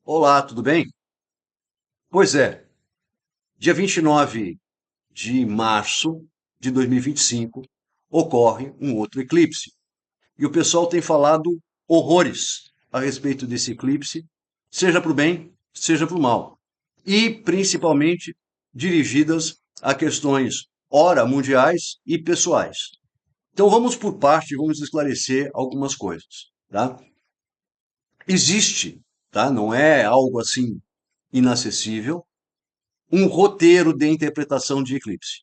Olá, tudo bem? Pois é, dia 29 de março de 2025 ocorre um outro eclipse. E o pessoal tem falado horrores a respeito desse eclipse, seja para o bem, seja para o mal. E principalmente dirigidas a questões, ora, mundiais e pessoais. Então vamos por parte, vamos esclarecer algumas coisas, tá? Existe, tá? Não é algo assim inacessível, um roteiro de interpretação de eclipse.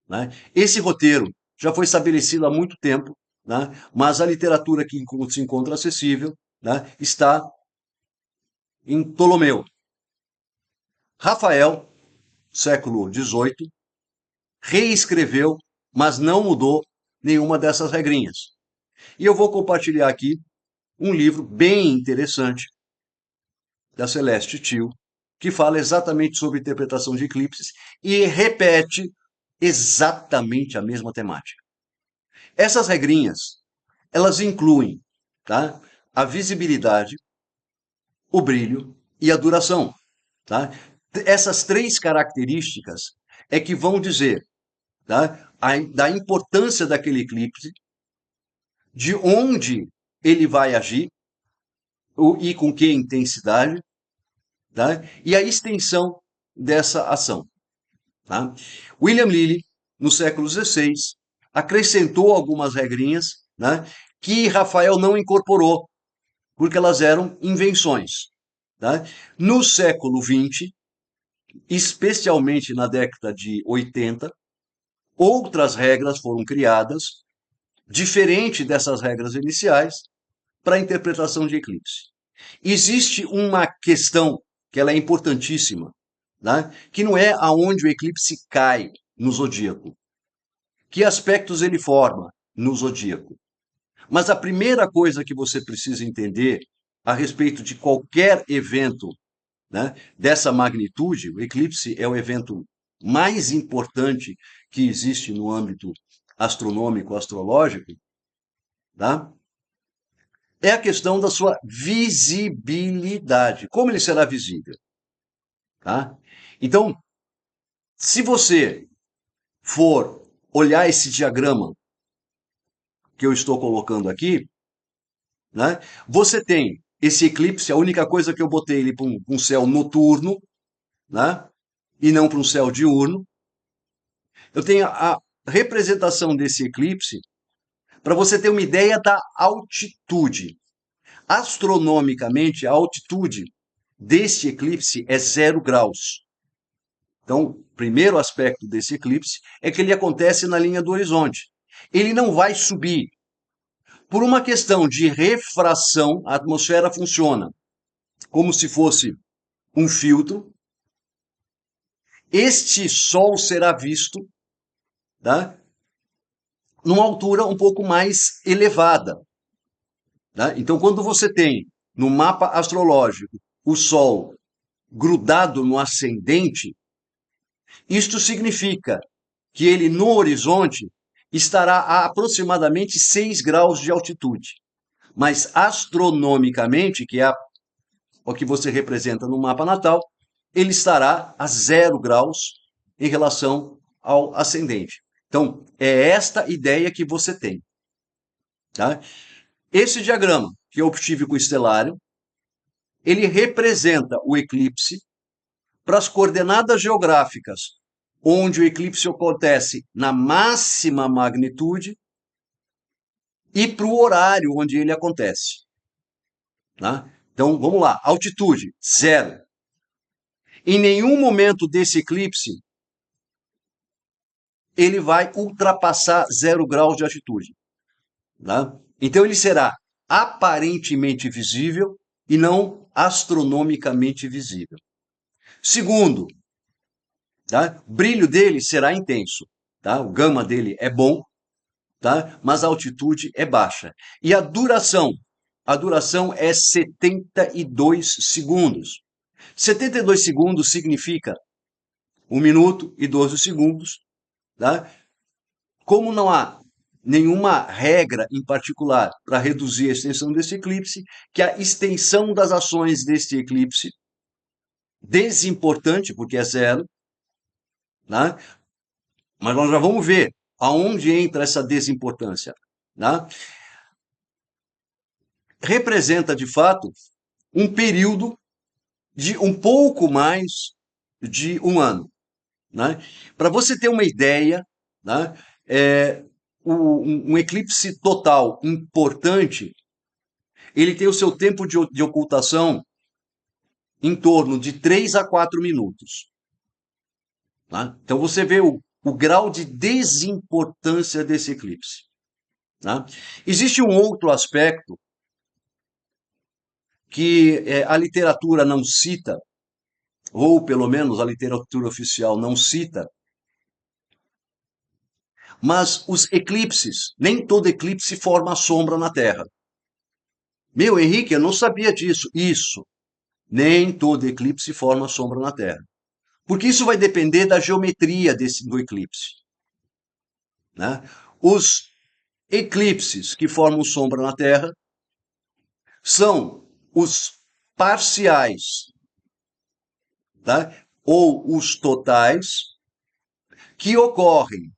Né? Esse roteiro já foi estabelecido há muito tempo, né? Mas a literatura que se encontra acessível, né, está em Ptolomeu. Rafael, século XVIII, reescreveu, mas não mudou nenhuma dessas regrinhas. E eu vou compartilhar aqui um livro bem interessante da Celeste Tio, que fala exatamente sobre interpretação de eclipses e repete exatamente a mesma temática. Essas regrinhas, elas incluem, tá, a visibilidade, o brilho e a duração. Tá? Essas três características é que vão dizer, tá, da importância daquele eclipse, de onde ele vai agir e com que intensidade, tá? E a extensão dessa ação. Tá? William Lilly, no século XVI, acrescentou algumas regrinhas, né, que Rafael não incorporou, porque elas eram invenções. Tá? No século XX, especialmente na década de 80, outras regras foram criadas, diferente dessas regras iniciais, para a interpretação de eclipse. Existe uma questão que ela é importantíssima, né? Que não é aonde o eclipse cai no zodíaco, que aspectos ele forma no zodíaco. Mas a primeira coisa que você precisa entender a respeito de qualquer evento, né, dessa magnitude, o eclipse é o evento mais importante que existe no âmbito astronômico, astrológico, tá? É a questão da sua visibilidade. Como ele será visível? Tá? Então, se você for olhar esse diagrama que eu estou colocando aqui, né, você tem esse eclipse, a única coisa que eu botei ele para um céu noturno, né, e não para um céu diurno. Eu tenho a representação desse eclipse para você ter uma ideia da altitude. Astronomicamente, a altitude desse eclipse é 0 graus. Então, o primeiro aspecto desse eclipse é que ele acontece na linha do horizonte. Ele não vai subir. Por uma questão de refração, a atmosfera funciona como se fosse um filtro. Este Sol será visto, tá, numa altura um pouco mais elevada. Tá? Então, quando você tem no mapa astrológico o Sol grudado no ascendente, isto significa que ele no horizonte estará a aproximadamente 6 graus de altitude. Mas astronomicamente, que é o que você representa no mapa natal, ele estará a 0 graus em relação ao ascendente. Então, é esta ideia que você tem. Tá? Esse diagrama que eu obtive com o estelário, ele representa o eclipse para as coordenadas geográficas, onde o eclipse acontece na máxima magnitude e para o horário onde ele acontece. Tá? Então, vamos lá. Altitude, 0. Em nenhum momento desse eclipse ele vai ultrapassar 0 graus de altitude. Tá? Então, ele será aparentemente visível e não astronomicamente visível. Segundo, tá? O brilho dele será intenso. Tá? O gama dele é bom, tá? Mas a altitude é baixa. E a duração? A duração é 72 segundos. 72 segundos significa 1 minuto e 12 segundos. Tá? Como não há nenhuma regra em particular para reduzir a extensão desse eclipse, que a extensão das ações deste eclipse, desimportante, porque é zero, né? Mas nós já vamos ver aonde entra essa desimportância, né? Representa, de fato, um período de um pouco mais de um ano, né? Para você ter uma ideia, né? Um eclipse total importante, ele tem o seu tempo de ocultação em torno de 3 a 4 minutos. Tá? Então você vê o grau de desimportância desse eclipse. Tá? Existe um outro aspecto que a literatura não cita, ou pelo menos a literatura oficial não cita, mas os eclipses, nem todo eclipse forma sombra na Terra. Meu, Henrique, eu não sabia disso. Isso, nem todo eclipse forma sombra na Terra. Porque isso vai depender da geometria do eclipse. Né? Os eclipses que formam sombra na Terra são os parciais, tá? Ou os totais, que ocorrem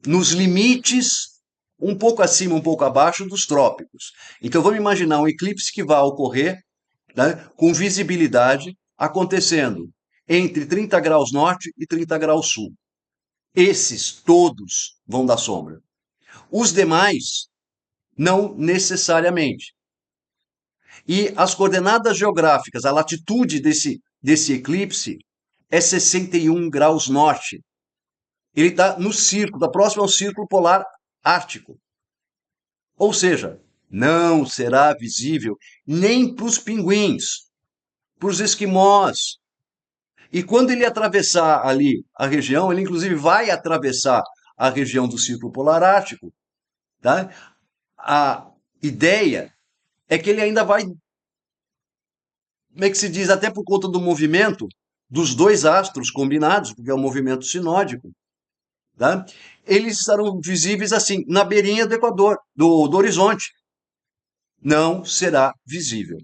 nos limites um pouco acima, um pouco abaixo dos trópicos. Então vamos imaginar um eclipse que vai ocorrer, né, com visibilidade acontecendo entre 30 graus norte e 30 graus sul. Esses todos vão dar sombra. Os demais, não necessariamente. E as coordenadas geográficas, a latitude desse eclipse é 61 graus norte. Ele está no círculo, próximo ao círculo polar ártico. Ou seja, não será visível nem para os pinguins, para os esquimós. E quando ele atravessar ali a região, ele inclusive vai atravessar a região do círculo polar ártico, tá? A ideia é que ele ainda vai, como é que se diz, até por conta do movimento dos dois astros combinados, porque é um movimento sinódico, tá? Eles estarão visíveis assim, na beirinha do Equador, do horizonte. Não será visível.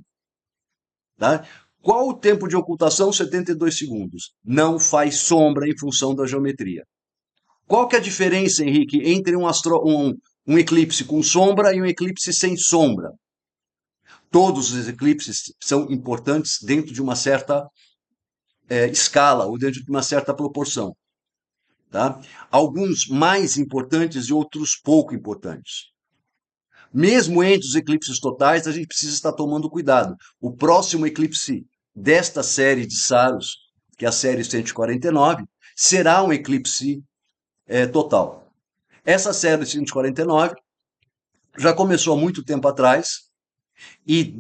Tá? Qual o tempo de ocultação? 72 segundos. Não faz sombra em função da geometria. Qual que é a diferença, Henrique, entre um eclipse com sombra e um eclipse sem sombra? Todos os eclipses são importantes dentro de uma certa escala ou dentro de uma certa proporção. Tá? Alguns mais importantes e outros pouco importantes. Mesmo entre os eclipses totais, a gente precisa estar tomando cuidado. O próximo eclipse desta série de Saros, que é a série 149, será um eclipse total. Essa série 149 já começou há muito tempo atrás e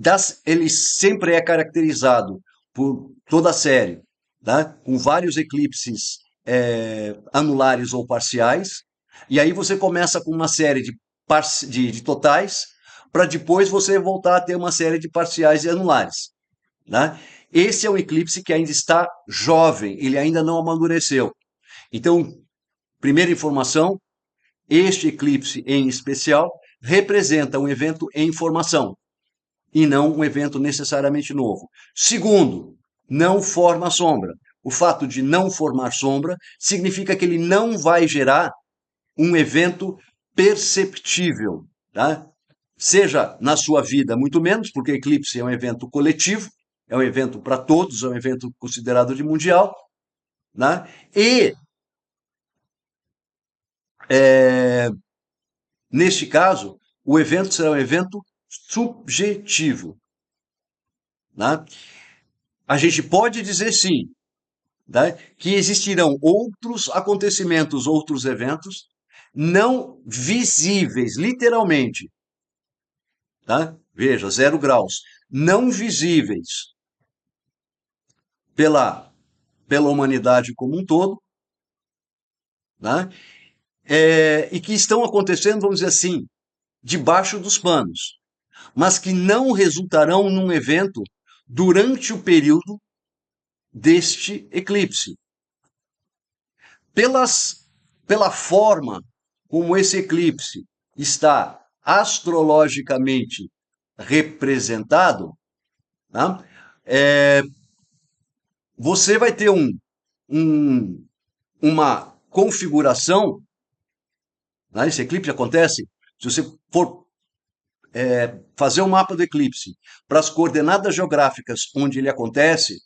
ele sempre é caracterizado por toda a série, tá? Com vários eclipses anulares ou parciais, e aí você começa com uma série de totais, para depois você voltar a ter uma série de parciais e anulares. Né? Esse é um eclipse que ainda está jovem, ele ainda não amadureceu. Então, primeira informação, este eclipse em especial representa um evento em formação e não um evento necessariamente novo. Segundo, não forma sombra. O fato de não formar sombra significa que ele não vai gerar um evento perceptível, tá? Seja na sua vida, muito menos, porque eclipse é um evento coletivo, é um evento para todos, é um evento considerado de mundial, né? E, neste caso, o evento será um evento subjetivo. Né? A gente pode dizer sim, né, que existirão outros acontecimentos, outros eventos não visíveis, literalmente, tá? Veja, 0 graus, não visíveis pela humanidade como um todo, né? E que estão acontecendo, vamos dizer assim, debaixo dos panos, mas que não resultarão num evento durante o período deste eclipse. Pela forma como esse eclipse está astrologicamente representado, tá? Você vai ter um, uma configuração, né? Esse eclipse acontece, se você for fazer um mapa do eclipse para as coordenadas geográficas onde ele acontece,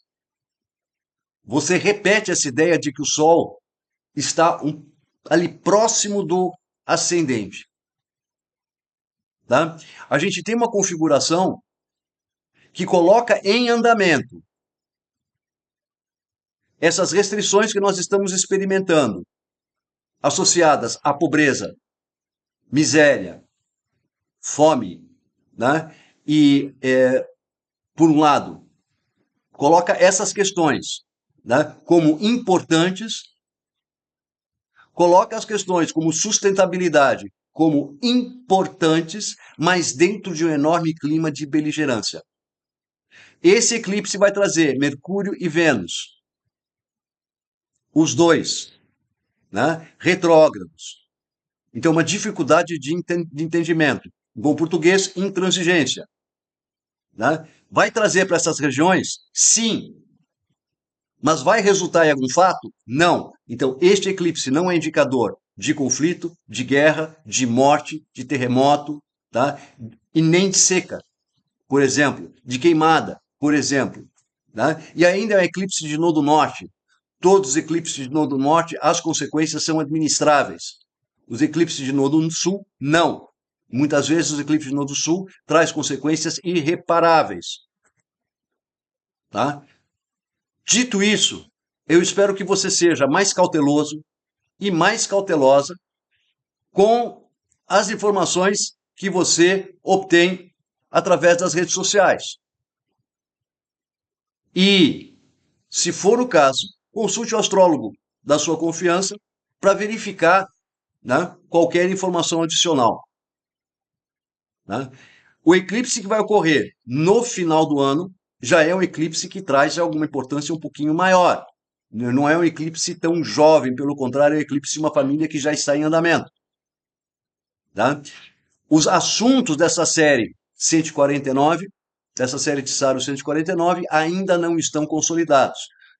você repete essa ideia de que o Sol está ali próximo do ascendente. Tá? A gente tem uma configuração que coloca em andamento essas restrições que nós estamos experimentando, associadas à pobreza, miséria, fome, né? E, por um lado, coloca essas questões, né, como importantes, coloca as questões como sustentabilidade como importantes, mas dentro de um enorme clima de beligerância. Esse eclipse vai trazer Mercúrio e Vênus, os dois, né, retrógrados. Então, uma dificuldade de entendimento. Em bom português, intransigência. Né? Vai trazer para essas regiões? Sim. Mas vai resultar em algum fato? Não. Então, este eclipse não é indicador de conflito, de guerra, de morte, de terremoto, tá? E nem de seca, por exemplo, de queimada, por exemplo. Tá? E ainda é um eclipse de nodo norte. Todos os eclipses de nodo norte, as consequências são administráveis. Os eclipses de nodo sul, não. Muitas vezes os eclipses de nodo sul traz consequências irreparáveis. Tá? Dito isso, eu espero que você seja mais cauteloso e mais cautelosa com as informações que você obtém através das redes sociais. E, se for o caso, consulte o astrólogo da sua confiança para verificar, né, qualquer informação adicional. Né? O eclipse que vai ocorrer no final do ano já é um eclipse que traz alguma importância um pouquinho maior. Não é um eclipse tão jovem, pelo contrário, é um eclipse de uma família que já está em andamento. Tá? Os assuntos dessa série 149, dessa série de Saru 149, ainda não estão consolidados.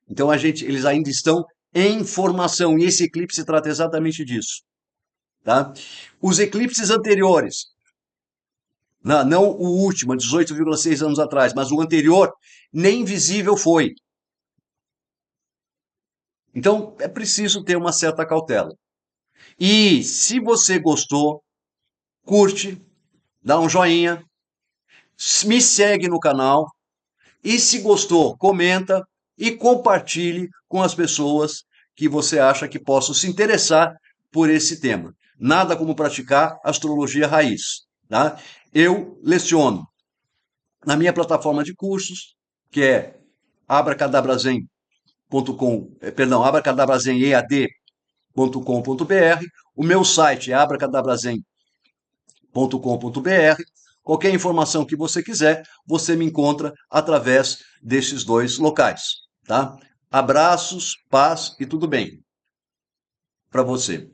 Então eles ainda estão em formação, e esse eclipse trata exatamente disso. Tá? Os eclipses anteriores, não o último, 18,6 anos atrás, mas o anterior, nem visível foi. Então, é preciso ter uma certa cautela. E se você gostou, curte, dá um joinha, me segue no canal e se gostou, comenta e compartilhe com as pessoas que você acha que possam se interessar por esse tema. Nada como praticar astrologia raiz. Tá? Eu leciono na minha plataforma de cursos, que é abracadabrazen.com.br. O meu site é abracadabrazen.com.br. Qualquer informação que você quiser, você me encontra através desses dois locais, tá? Abraços, paz e tudo bem para você.